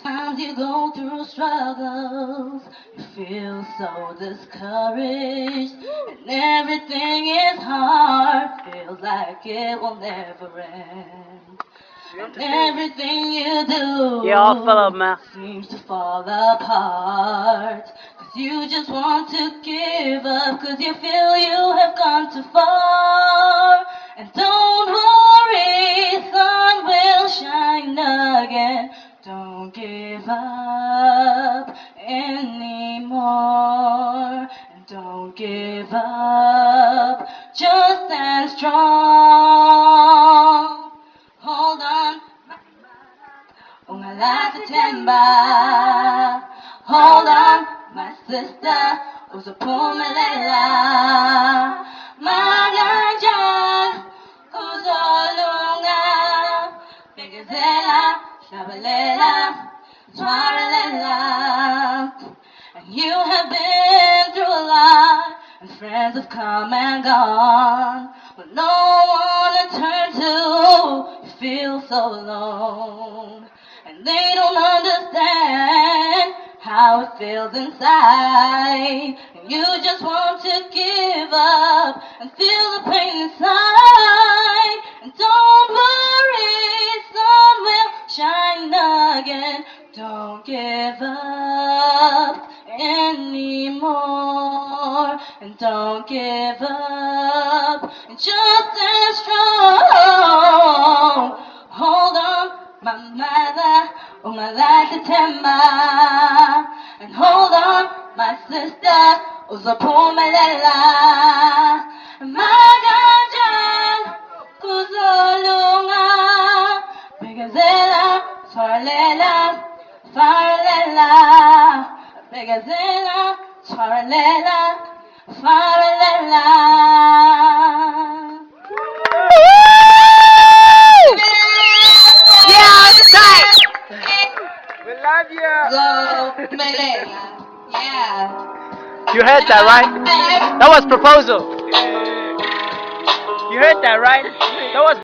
Times you go through struggles, you feel so discouraged, and everything is hard, feels like it will never end. And everything you do seems to fall apart. Cause you just want to give up, cause you feel you have gone too far. And don't worry, sun will shine again. Don't give up anymore. And don't give up, just stand strong. Hold on, ungalatitenda. Hold on, my sister, uzuphumelela. Maganjan, uzolunga. Bekezela, hlabelela, twaralela. And you have been through a lot, and friends have come and gone, but no one to turn to. You feel so alone, and they don't understand how it feels inside. And you just want to give up and feel the pain inside. And don't worry, sun will shine again. Don't give up anymore, and don't give up, just stand strong. Hold on, my mother, ungalatitenda. And hold on, my sister, uzophumelela. Maganjan, kuzolunga. Bekezela, twaralela, faralela. Bekezela, twaralela, faralela. We love you. Go, Malaya. Yeah. You heard that, right? That was proposal. You heard that, right? That was